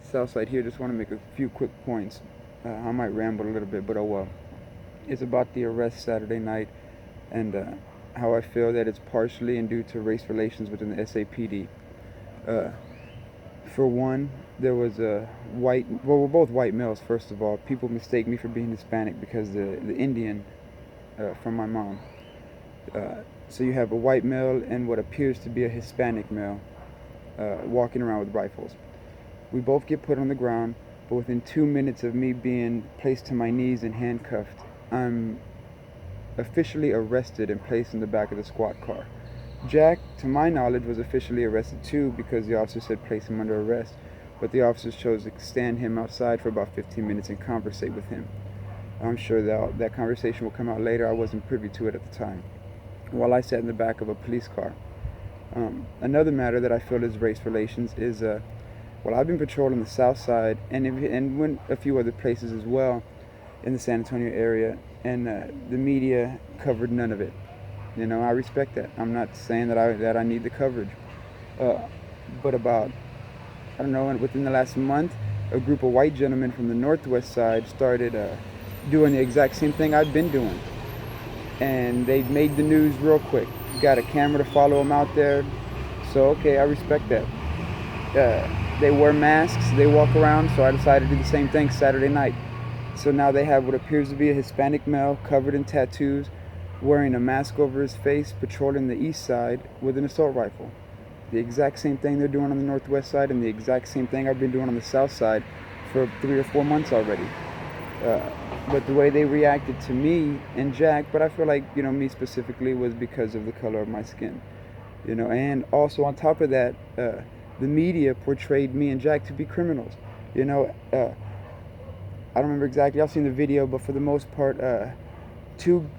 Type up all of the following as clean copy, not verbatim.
Southside here. Just want to make a few quick points. I might ramble a little bit, but oh well. It's about the arrest Saturday night and how I feel that it's partially and due to race relations within the SAPD. Uh, for one, there was a well, we're both white males, first of all. People mistake me for being Hispanic because the Indian from my mom. Uh, so you have a white male and what appears to be a Hispanic male walking around with rifles. We both get put on the ground, but within 2 minutes of me being placed to my knees and handcuffed, I'm officially arrested and placed in the back of the squad car. Jack, to my knowledge, was officially arrested too because the officer said place him under arrest, but the officers chose to stand him outside for about 15 minutes and conversate with him. I'm sure that conversation will come out later. I wasn't privy to it at the time. While I sat in the back of a police car. Another matter that I feel is race relations is, well, I've been patrolling the south side and went a few other places as well in the San Antonio area, and the media covered none of it. I respect that. I'm not saying that I need the coverage, but about, I don't know, within the last month, a group of white gentlemen from the northwest side started doing the exact same thing I've been doing, and they made the news real quick. Got a camera to follow them out there, so okay, I respect that. They wear masks, they walk around, so I decided to do the same thing Saturday night. So now they have what appears to be a Hispanic male covered in tattoos, wearing a mask over his face, patrolling the east side with an assault rifle. The exact same thing they're doing on the northwest side, and the exact same thing I've been doing on the south side for 3 or 4 months already. But the way they reacted to me and Jack, but I feel like, me specifically, was because of the color of my skin. And also on top of that, the media portrayed me and Jack to be criminals. I don't remember exactly. I've seen the video, but for the most part, two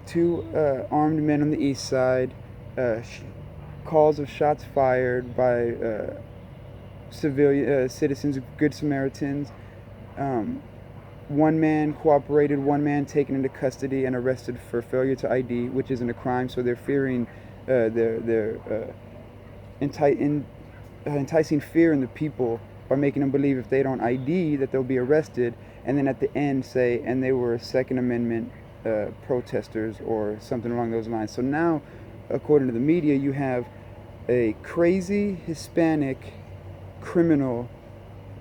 armed men on the east side, calls of shots fired by civilian citizens, good Samaritans. One man cooperated, one man taken into custody and arrested for failure to ID, which isn't a crime. So they're fearing, they're enticing fear in the people by making them believe if they don't ID that they'll be arrested, and then at the end say, and they were Second Amendment protesters or something along those lines. So now, according to the media, you have a crazy Hispanic criminal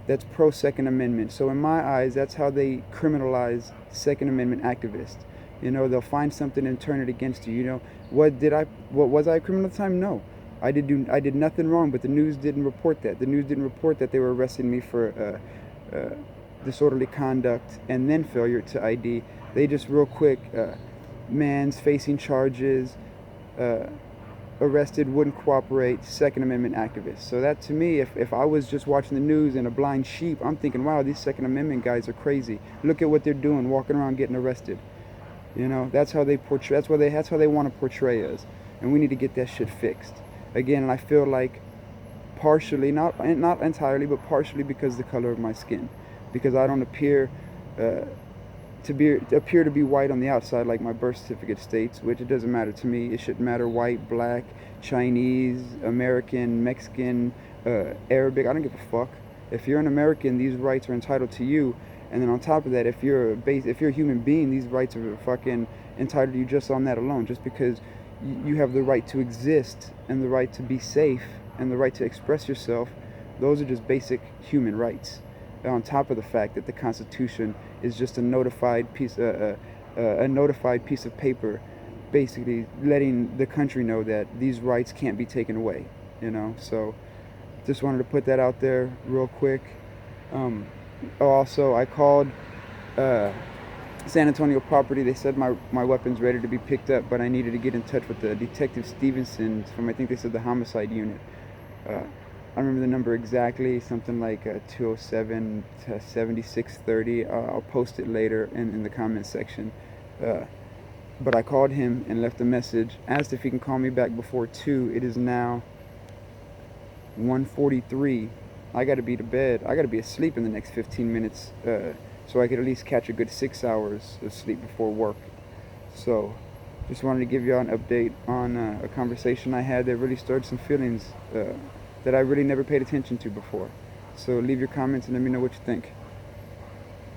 that's pro Second Amendment. So in my eyes, that's how they criminalize Second Amendment activists. They'll find something and turn it against you. What was I a criminal at the time? No. I did nothing wrong, but the news didn't report that. The news didn't report that they were arresting me for disorderly conduct and then failure to ID. They just real quick, man's facing charges, arrested, wouldn't cooperate, Second Amendment activists. So that, to me, if I was just watching the news and a blind sheep, I'm thinking, wow, these Second Amendment guys are crazy. Look at what they're doing, walking around getting arrested. That's how they portray. That's how they want to portray us, and we need to get that shit fixed. Again, and I feel like partially, not entirely, but partially because of the color of my skin, because I don't appear to be white on the outside like my birth certificate states, which it doesn't matter to me. It shouldn't matter white, black, Chinese, American, Mexican, Arabic. I don't give a fuck. If you're an American, these rights are entitled to you. And then on top of that, if you're a human being, these rights are fucking entitled to you just on that alone. Just because you have the right to exist and the right to be safe and the right to express yourself, those are just basic human rights. On top of the fact that the Constitution is just a notified piece of paper, basically letting the country know that these rights can't be taken away. So just wanted to put that out there real quick. Also, I called San Antonio property. They said my weapon's ready to be picked up, but I needed to get in touch with the Detective Stevenson from, I think they said, the homicide unit. I remember the number exactly, something like 207 to 7630. I'll post it later in the comment section. But I called him and left a message, asked if he can call me back before 2. It is now 1:43. I got to be to bed. I got to be asleep in the next 15 minutes so I could at least catch a good 6 hours of sleep before work. So just wanted to give y'all an update on a conversation I had that really stirred some feelings that I really never paid attention to before. So leave your comments and let me know what you think.